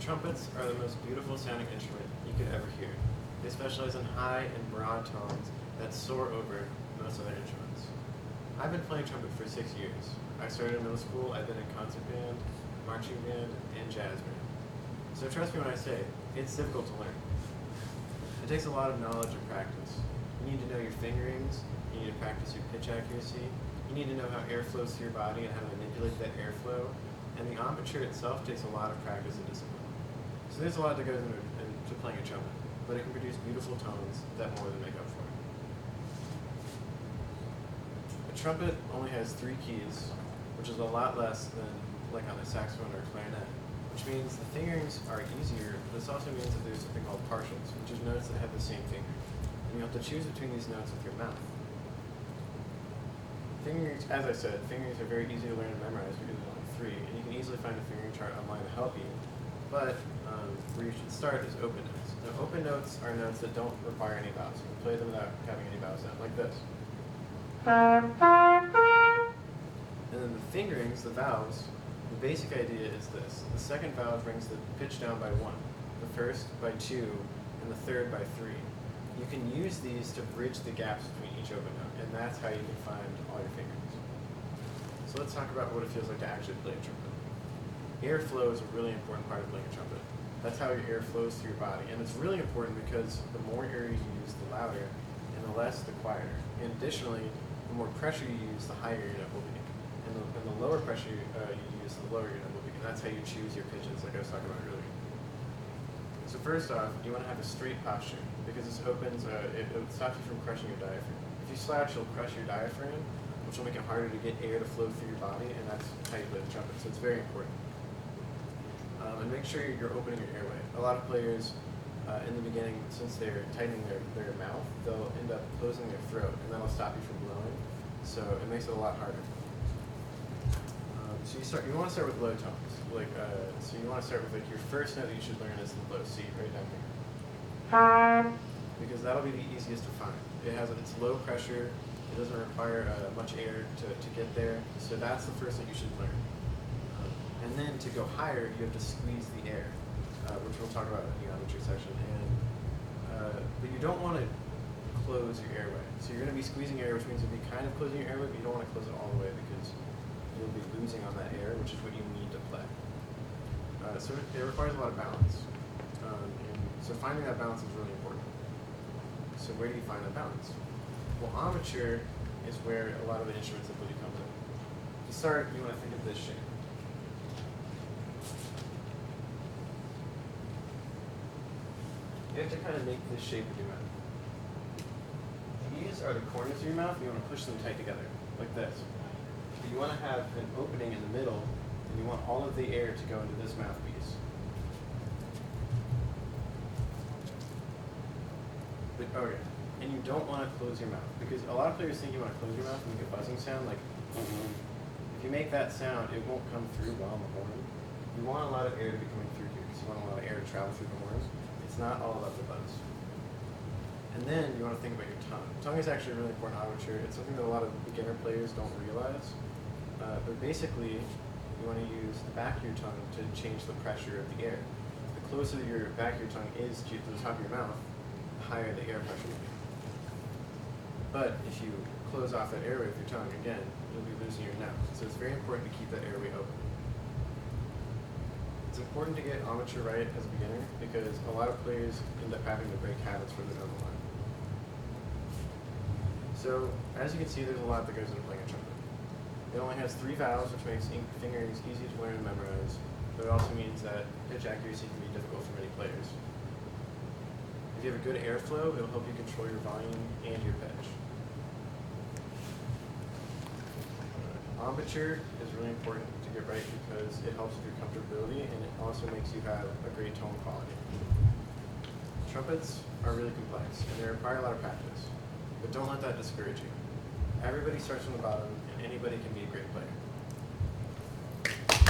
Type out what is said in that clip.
Trumpets are the most beautiful sounding instrument you could ever hear. They specialize in high and broad tones that soar over most other instruments. I've been playing trumpet for 6 years. I started in middle school, I've been in concert band, marching band, and jazz band. So trust me when I say, it's difficult to learn. It takes a lot of knowledge and practice. You need to know your fingerings, you need to practice your pitch accuracy, you need to know how air flows through your body and how to manipulate that airflow, and the embouchure itself takes a lot of practice and discipline. So there's a lot that goes into playing a trumpet, but it can produce beautiful tones that more than make up for it. A trumpet only has 3 keys, which is a lot less than like on a saxophone or a clarinet, which means the fingerings are easier, but this also means that there's something called partials, which is notes that have the same finger. And you have to choose between these notes with your mouth. Fingerings, as I said, fingerings are very easy to learn and memorize because there's only 3, and you can easily find a fingering chart online to help you. But where you should start is open notes. Now, open notes are notes that don't require any vowels. You can play them without having any vowels down, like this. And then the fingerings, the vowels, the basic idea is this. The second vowel brings the pitch down by 1, the first by 2, and the third by 3. You can use these to bridge the gaps between each open note, and that's how you can find all your fingerings. So let's talk about what it feels like to actually play a trumpet. Airflow is a really important part of playing a trumpet. That's how your air flows through your body, and it's really important because the more air you use, the louder, and the less, the quieter. And additionally, the more pressure you use, the higher your note will be. And the lower pressure you use, the lower your note will be. And that's how you choose your pitches, like I was talking about earlier. So first off, you want to have a straight posture, because this opens, it stops you from crushing your diaphragm. If you slouch, you'll crush your diaphragm, which will make it harder to get air to flow through your body, and that's how you play the trumpet. So it's very important. And make sure you're opening your airway. A lot of players, in the beginning, since they're tightening their mouth, they'll end up closing their throat, and that'll stop you from blowing. So it makes it a lot harder. So you want to start with low tones. So you want to start with your first note that you should learn is the low C, right down here. Because that'll be the easiest to find. It's low pressure. It doesn't require much air to get there. So that's the first thing you should learn. And then to go higher, you have to squeeze the air, which we'll talk about in the geometry section. But you don't want to close your airway. So you're going to be squeezing air, which means you'll be kind of closing your airway, but you don't want to close it all the way because you'll be losing on that air, which is what you need to play. So it requires a lot of balance. And so finding that balance is really important. So where do you find that balance? Well, embouchure is where a lot of the instruments ability comes in. To start, you want to think of this shape. You have to kind of make this shape with your mouth. These are the corners of your mouth, and you want to push them tight together, like this. You want to have an opening in the middle, and you want all of the air to go into this mouthpiece. And you don't want to close your mouth, because a lot of players think you want to close your mouth and make a buzzing sound, like if you make that sound, it won't come through well on the horn. You want a lot of air to be coming through here, because you want a lot of air to travel through the horns. It's not all about the buzz. And then you want to think about your tongue. Tongue is actually a really important embouchure. It's something that a lot of beginner players don't realize. But basically, you want to use the back of your tongue to change the pressure of the air. The closer your back of your tongue is to the top of your mouth, the higher the air pressure will be. But if you close off that airway with your tongue, again, you'll be losing your note. So it's very important to keep that airway open. It's important to get embouchure right as a beginner because a lot of players end up having to break habits further down the line. So, as you can see, there's a lot that goes into playing a trumpet. It only has 3 vowels, which makes fingerings easy to learn and memorize, but it also means that pitch accuracy can be difficult for many players. If you have a good airflow, it'll help you control your volume and your pitch. Embouchure is really important to get right because it helps with your comfortability and it also makes you have a great tone quality. Trumpets are really complex and they require a lot of practice, but don't let that discourage you. Everybody starts from the bottom and anybody can be a great player.